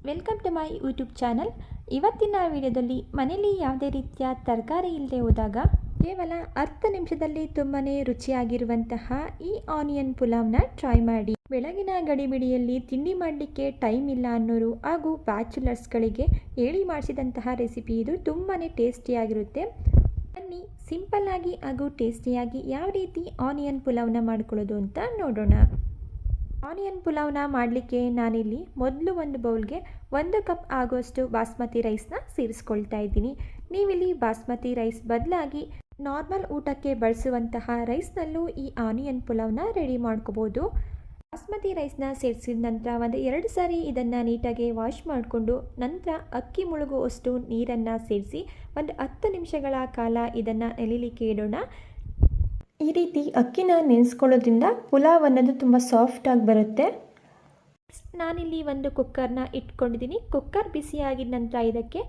Welcome to my YouTube channel. ಇವತ್ತಿನ ವಿಡಿಯೋದಲ್ಲಿ ಮನೆಯಲ್ಲಿ ಯಾವುದೇ ರೀತಿಯ ತರಕಾರಿ ಇಲ್ಲದೆ ಹೋದಾಗ ಕೇವಲ 10 ನಿಮಿಷದಲ್ಲಿ ತುಂಬಾ ರುಚಿಯಾಗಿರುವಂತಹ ಈ ಆನಿಯನ್ ಪುಲಾವ್ನ ಟ್ರೈ ಮಾಡಿ. ಬೆಳಗಿನ ಗಡಿಬಿಡಿಯಲ್ಲಿ ತಿಂಡಿ ಮಾಡಲಿಕ್ಕೆ ಟೈಮ್ ಇಲ್ಲ ಅನ್ನೋರು ಹಾಗೂ ಬ್ಯಾಚುಲರ್ಸ್ಗಳಿಗೆ ಹೇಳಿ ಮಾಡಿಸಿದಂತಹ ರೆಸಿಪಿ ಇದು. ತುಂಬಾ ಟೇಸ್ಟಿಯಾಗಿರುತ್ತೆ. ಬನ್ನಿ ಸಿಂಪಲ್ ಆಗಿ ಹಾಗೂ ಟೇಸ್ಟಿಯಾಗಿ ಯಾವ ರೀತಿ ಆನಿಯನ್ ಪುಲಾವ್ನ ಮಾಡ್ಕೊಳ್ಳೋದು ಅಂತ ನೋಡೋಣ. ಆನಿಯನ್ ಪುಲಾವ್ನ ಮಾಡಲಿಕ್ಕೆ ನಾನಿಲ್ಲಿ ಮೊದಲು ಒಂದು ಬೌಲ್ಗೆ 1 ಕಪ್ ಆಗುವಷ್ಟು ಬಾಸ್ಮತಿ ರೈಸ್ನ ಸೇರಿಸ್ಕೊಳ್ತಾ ಇದ್ದೀನಿ. ನೀವಿಲ್ಲಿ ಬಾಸ್ಮತಿ ರೈಸ್ ಬದಲಾಗಿ ನಾರ್ಮಲ್ ಊಟಕ್ಕೆ ಬಳಸುವಂತಹ ರೈಸ್ನಲ್ಲೂ ಈ ಆನಿಯನ್ ಪುಲಾವ್ನ ರೆಡಿ ಮಾಡ್ಕೋಬೋದು. ಬಾಸ್ಮತಿ ರೈಸ್ನ ಸೇರಿಸಿದ ನಂತರ 1-2 ಸಾರಿ ಇದನ್ನು ನೀಟಾಗಿ ವಾಶ್ ಮಾಡಿಕೊಂಡು ನಂತರ ಅಕ್ಕಿ ಮುಳುಗುವಷ್ಟು ನೀರನ್ನು ಸೇರಿಸಿ 10 ನಿಮಿಷಗಳ ಕಾಲ ಇದನ್ನು ನೆನೆಯಲಿಕ್ಕೆ ಇಡೋಣ. ಈ ರೀತಿ ಅಕ್ಕಿನ ನೆನೆಸ್ಕೊಳ್ಳೋದ್ರಿಂದ ಪುಲಾವ್ ಅನ್ನೋದು ತುಂಬ ಸಾಫ್ಟಾಗಿ ಬರುತ್ತೆ. ನಾನಿಲ್ಲಿ ಒಂದು ಕುಕ್ಕರ್ನ ಇಟ್ಕೊಂಡಿದ್ದೀನಿ. ಕುಕ್ಕರ್ ಬಿಸಿಯಾಗಿದ ನಂತರ ಇದಕ್ಕೆ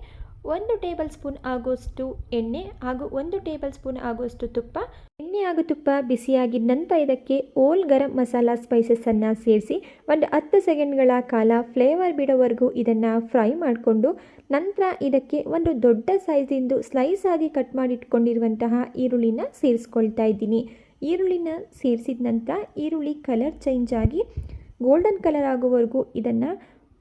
1 ಟೇಬಲ್ ಸ್ಪೂನ್ ಆಗುವಷ್ಟು ಎಣ್ಣೆ ಹಾಗೂ 1 ಟೇಬಲ್ ಸ್ಪೂನ್ ಆಗುವಷ್ಟು ತುಪ್ಪ. ಎಣ್ಣೆ ಹಾಗೂ ತುಪ್ಪ ಬಿಸಿಯಾಗಿದ ನಂತರ ಇದಕ್ಕೆ ಓಲ್ ಗರಂ ಮಸಾಲ ಸ್ಪೈಸಸನ್ನು ಸೇರಿಸಿ 10 ಸೆಕೆಂಡ್ಗಳ ಕಾಲ ಫ್ಲೇವರ್ ಬಿಡೋವರೆಗೂ ಇದನ್ನು ಫ್ರೈ ಮಾಡಿಕೊಂಡು ನಂತರ ಇದಕ್ಕೆ ಒಂದು ದೊಡ್ಡ ಸೈಜಿಂದು ಸ್ಲೈಸ್ ಆಗಿ ಕಟ್ ಮಾಡಿ ಇಟ್ಕೊಂಡಿರುವಂತಹ ಈರುಳ್ಳಿನ ಸೇರಿಸ್ಕೊಳ್ತಾ ಇದ್ದೀನಿ. ಈರುಳ್ಳಿನ ಸೇರಿಸಿದ ನಂತರ ಈರುಳ್ಳಿ ಕಲರ್ ಚೇಂಜ್ ಆಗಿ ಗೋಲ್ಡನ್ ಕಲರ್ ಆಗೋವರೆಗೂ ಇದನ್ನು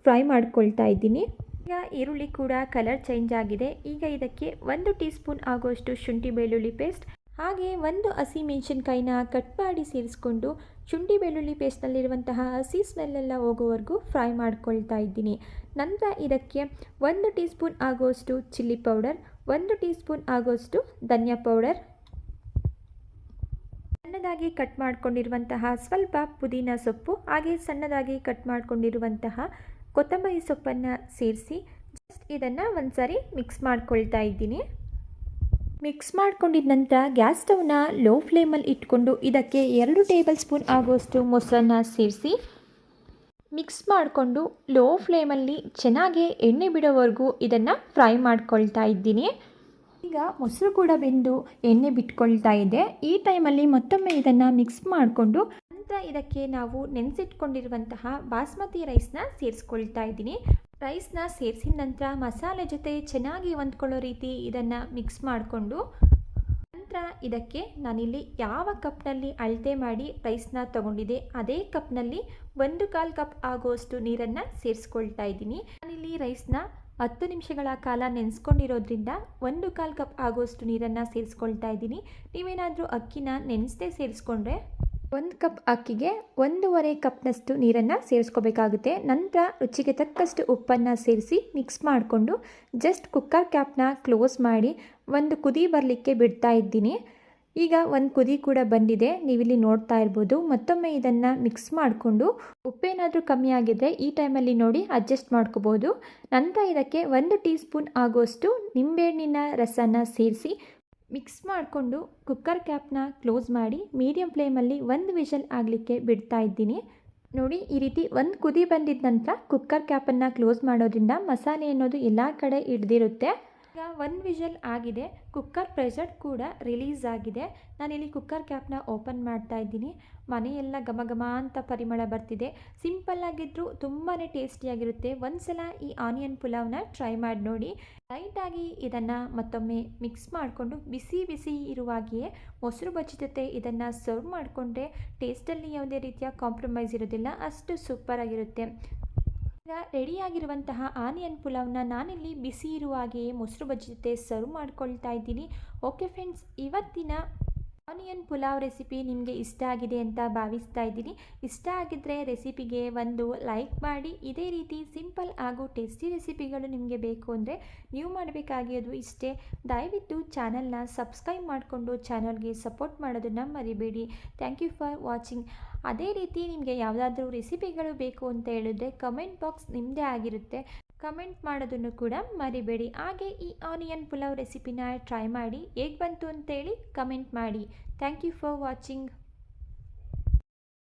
ಫ್ರೈ ಮಾಡ್ಕೊಳ್ತಾ ಇದ್ದೀನಿ. ಈಗ ಈರುಳ್ಳಿ ಕೂಡ ಕಲರ್ ಚೇಂಜ್ ಆಗಿದೆ. ಈಗ ಇದಕ್ಕೆ 1 ಟೀ ಸ್ಪೂನ್ ಆಗುವಷ್ಟು ಶುಂಠಿ ಬೆಳ್ಳುಳ್ಳಿ ಪೇಸ್ಟ್ ಹಾಗೆ 1 ಹಸಿ ಮೆಣಸಿನ್ಕಾಯಿನ ಕಟ್ ಮಾಡಿ ಸೇರಿಸ್ಕೊಂಡು ಶುಂಠಿ ಬೆಳ್ಳುಳ್ಳಿ ಪೇಸ್ಟ್ನಲ್ಲಿರುವಂತಹ ಹಸಿ ಸ್ಮೆಲ್ಲೆಲ್ಲ ಹೋಗೋವರೆಗೂ ಫ್ರೈ ಮಾಡ್ಕೊಳ್ತಾ ಇದ್ದೀನಿ. ನಂತರ ಇದಕ್ಕೆ 1 ಟೀ ಸ್ಪೂನ್ ಆಗುವಷ್ಟು ಚಿಲ್ಲಿ ಪೌಡರ್, 1 ಟೀ ಸ್ಪೂನ್ ಆಗುವಷ್ಟು ಧನಿಯಾ ಪೌಡರ್, ಸಣ್ಣದಾಗಿ ಕಟ್ ಮಾಡ್ಕೊಂಡಿರುವಂತಹ ಸ್ವಲ್ಪ ಪುದೀನ ಸೊಪ್ಪು ಹಾಗೆ ಸಣ್ಣದಾಗಿ ಕಟ್ ಮಾಡ್ಕೊಂಡಿರುವಂತಹ ಕೊತ್ತಂಬರಿ ಸೊಪ್ಪನ್ನು ಸೇರಿಸಿ ಜಸ್ಟ್ ಇದನ್ನು ಒಂದ್ಸಾರಿ ಮಿಕ್ಸ್ ಮಾಡ್ಕೊಳ್ತಾ ಇದ್ದೀನಿ. ಮಿಕ್ಸ್ ಮಾಡ್ಕೊಂಡಿದ ನಂತರ ಗ್ಯಾಸ್ ಸ್ಟವ್ನ ಲೋ ಫ್ಲೇಮಲ್ಲಿ ಇಟ್ಕೊಂಡು ಇದಕ್ಕೆ 2 ಟೇಬಲ್ ಸ್ಪೂನ್ ಆಗುವಷ್ಟು ಮೊಸರನ್ನ ಸೇರಿಸಿ ಮಿಕ್ಸ್ ಮಾಡಿಕೊಂಡು ಲೋ ಫ್ಲೇಮಲ್ಲಿ ಚೆನ್ನಾಗಿ ಎಣ್ಣೆ ಬಿಡೋವರೆಗೂ ಇದನ್ನು ಫ್ರೈ ಮಾಡ್ಕೊಳ್ತಾ ಇದ್ದೀನಿ. ಈಗ ಮೊಸರು ಕೂಡ ಬೆಂದು ಎಣ್ಣೆ ಬಿಟ್ಕೊಳ್ತಾ ಇದೆ. ಈ ಟೈಮಲ್ಲಿ ಮತ್ತೊಮ್ಮೆ ಇದನ್ನು ಮಿಕ್ಸ್ ಮಾಡಿಕೊಂಡು ನಂತರ ಇದಕ್ಕೆ ನಾವು ನೆನೆಸಿಟ್ಕೊಂಡಿರುವಂತಹ ಬಾಸ್ಮತಿ ರೈಸ್ನ ಸೇರಿಸ್ಕೊಳ್ತಾ ಇದ್ದೀನಿ. ರೈಸ್ನ ಸೇರಿಸಿದ ನಂತರ ಮಸಾಲೆ ಜೊತೆ ಚೆನ್ನಾಗಿ ಹೊಂದ್ಕೊಳ್ಳೋ ರೀತಿ ಇದನ್ನು ಮಿಕ್ಸ್ ಮಾಡಿಕೊಂಡು ನಂತರ ಇದಕ್ಕೆ ನಾನಿಲ್ಲಿ ಯಾವ ಕಪ್ನಲ್ಲಿ ಅಳತೆ ಮಾಡಿ ರೈಸ್ನ ತಗೊಂಡಿದ್ದೆ ಅದೇ ಕಪ್ನಲ್ಲಿ 1/4 ಕಪ್ ಆಗುವಷ್ಟು ನೀರನ್ನು ಸೇರಿಸ್ಕೊಳ್ತಾ ಇದ್ದೀನಿ. ನಾನಿಲ್ಲಿ ರೈಸ್ನ 10 ನಿಮಿಷಗಳ ಕಾಲ ನೆನೆಸ್ಕೊಂಡಿರೋದ್ರಿಂದ 1/4 ಕಪ್ ಆಗುವಷ್ಟು ನೀರನ್ನು ಸೇರಿಸ್ಕೊಳ್ತಾ ಇದ್ದೀನಿ. ನೀವೇನಾದರೂ ಅಕ್ಕಿನ ನೆನೆಸದೆ ಸೇರಿಸ್ಕೊಂಡ್ರೆ 1 ಕಪ್ ಅಕ್ಕಿಗೆ 1.5 ಕಪ್ನಷ್ಟು ನೀರನ್ನು ಸೇರಿಸ್ಕೋಬೇಕಾಗುತ್ತೆ. ನಂತರ ರುಚಿಗೆ ತಕ್ಕಷ್ಟು ಉಪ್ಪನ್ನು ಸೇರಿಸಿ ಮಿಕ್ಸ್ ಮಾಡಿಕೊಂಡು ಜಸ್ಟ್ ಕುಕ್ಕರ್ ಕ್ಯಾಪ್ನ ಕ್ಲೋಸ್ ಮಾಡಿ ಒಂದು ಕುದಿ ಬರಲಿಕ್ಕೆ ಬಿಡ್ತಾ ಇದ್ದೀನಿ. ಈಗ ಒಂದು ಕುದಿ ಕೂಡ ಬಂದಿದೆ, ನೀವಿಲ್ಲಿ ನೋಡ್ತಾ ಇರ್ಬೋದು. ಮತ್ತೊಮ್ಮೆ ಇದನ್ನು ಮಿಕ್ಸ್ ಮಾಡಿಕೊಂಡು ಉಪ್ಪೇನಾದರೂ ಕಮ್ಮಿ ಆಗಿದ್ದರೆ ಈ ಟೈಮಲ್ಲಿ ನೋಡಿ ಅಡ್ಜಸ್ಟ್ ಮಾಡ್ಕೋಬೋದು. ನಂತರ ಇದಕ್ಕೆ 1 ಟೀ ಸ್ಪೂನ್ ಆಗುವಷ್ಟು ನಿಂಬೆಹಣ್ಣಿನ ರಸನ ಸೇರಿಸಿ ಮಿಕ್ಸ್ ಮಾಡಿಕೊಂಡು ಕುಕ್ಕರ್ ಕ್ಯಾಪ್ನ ಕ್ಲೋಸ್ ಮಾಡಿ ಮೀಡಿಯಂ ಫ್ಲೇಮಲ್ಲಿ 1 ವಿಷಲ್ ಆಗಲಿಕ್ಕೆ ಬಿಡ್ತಾ ಇದ್ದೀನಿ. ನೋಡಿ ಈ ರೀತಿ ಒಂದು ಕುದಿ ಬಂದಿದ್ದ ನಂತರ ಕುಕ್ಕರ್ ಕ್ಯಾಪನ್ನು ಕ್ಲೋಸ್ ಮಾಡೋದ್ರಿಂದ ಮಸಾಲೆ ಅನ್ನೋದು ಎಲ್ಲ ಕಡೆ ಹಿಡ್ದಿರುತ್ತೆ. ಈಗ 1 ವಿಷಲ್ ಆಗಿದೆ, ಕುಕ್ಕರ್ ಪ್ರೆಷರ್ ಕೂಡ ರಿಲೀಸ್ ಆಗಿದೆ. ನಾನಿಲ್ಲಿ ಕುಕ್ಕರ್ ಕ್ಯಾಪ್ನ ಓಪನ್ ಮಾಡ್ತಾ ಇದ್ದೀನಿ. ಮನೆಯೆಲ್ಲ ಘಮ ಘಮ ಅಂತ ಪರಿಮಳ ಬರ್ತಿದೆ. ಸಿಂಪಲ್ಲಾಗಿದ್ದರೂ ತುಂಬಾ ಟೇಸ್ಟಿಯಾಗಿರುತ್ತೆ. ಒಂದ್ಸಲ ಈ ಆನಿಯನ್ ಪುಲಾವ್ನ ಟ್ರೈ ಮಾಡಿ ನೋಡಿ. ಲೈಟಾಗಿ ಇದನ್ನು ಮತ್ತೊಮ್ಮೆ ಮಿಕ್ಸ್ ಮಾಡಿಕೊಂಡು ಬಿಸಿ ಬಿಸಿ ಇರುವಾಗಿಯೇ ಮೊಸರು ಬಜ್ಜಿ ಜೊತೆ ಇದನ್ನು ಸರ್ವ್ ಮಾಡಿಕೊಂಡ್ರೆ ಟೇಸ್ಟಲ್ಲಿ ಯಾವುದೇ ರೀತಿಯ ಕಾಂಪ್ರಮೈಸ್ ಇರೋದಿಲ್ಲ, ಅಷ್ಟು ಸೂಪರಾಗಿರುತ್ತೆ. ಈಗ ರೆಡಿಯಾಗಿರುವಂತಹ ಆನಿಯನ್ ಪುಲಾವ್ನ ನಾನಿಲ್ಲಿ ಬಿಸಿ ಇರುವಾಗೆಯೇ ಮೊಸರು ಬಜ್ಜಿ ಜೊತೆ ಸರ್ವ್ ಮಾಡ್ಕೊಳ್ತಾ ಇದ್ದೀನಿ. ಓಕೆ ಫ್ರೆಂಡ್ಸ್, ಇವತ್ತಿನ ಆನಿಯನ್ ಪುಲಾವ್ ರೆಸಿಪಿ ನಿಮಗೆ ಇಷ್ಟ ಆಗಿದೆ ಅಂತ ಭಾವಿಸ್ತಾ ಇದ್ದೀನಿ. ಇಷ್ಟ ಆಗಿದ್ದರೆ ರೆಸಿಪಿಗೆ ಒಂದು ಲೈಕ್ ಮಾಡಿ. ಇದೇ ರೀತಿ ಸಿಂಪಲ್ ಹಾಗೂ ಟೇಸ್ಟಿ ರೆಸಿಪಿಗಳು ನಿಮಗೆ ಬೇಕು ಅಂದರೆ ನೀವು ಮಾಡಬೇಕಾಗಿರೋದು ಇಷ್ಟೇ. ದಯವಿಟ್ಟು ಚಾನಲ್ನ ಸಬ್ಸ್ಕ್ರೈಬ್ ಮಾಡಿಕೊಂಡು ಚಾನಲ್ಗೆ ಸಪೋರ್ಟ್ ಮಾಡೋದನ್ನು ಮರಿಬೇಡಿ. Thank you for watching. ಅದೇ ರೀತಿ ನಿಮಗೆ ಯಾವುದಾದ್ರೂ ರೆಸಿಪಿಗಳು ಬೇಕು ಅಂತ ಹೇಳಿದ್ರೆ ಕಮೆಂಟ್ ಬಾಕ್ಸ್ ನಿಮ್ಮದೇ ಆಗಿರುತ್ತೆ, ಕಮೆಂಟ್ ಮಾಡೋದನ್ನು ಕೂಡ ಮರಿಬೇಡಿ. ಹಾಗೆ ಈ ಆನಿಯನ್ ಪುಲಾವ್ ರೆಸಿಪಿನ ಟ್ರೈ ಮಾಡಿ ಹೇಗೆ ಬಂತು ಅಂತೇಳಿ ಕಮೆಂಟ್ ಮಾಡಿ. Thank you for watching.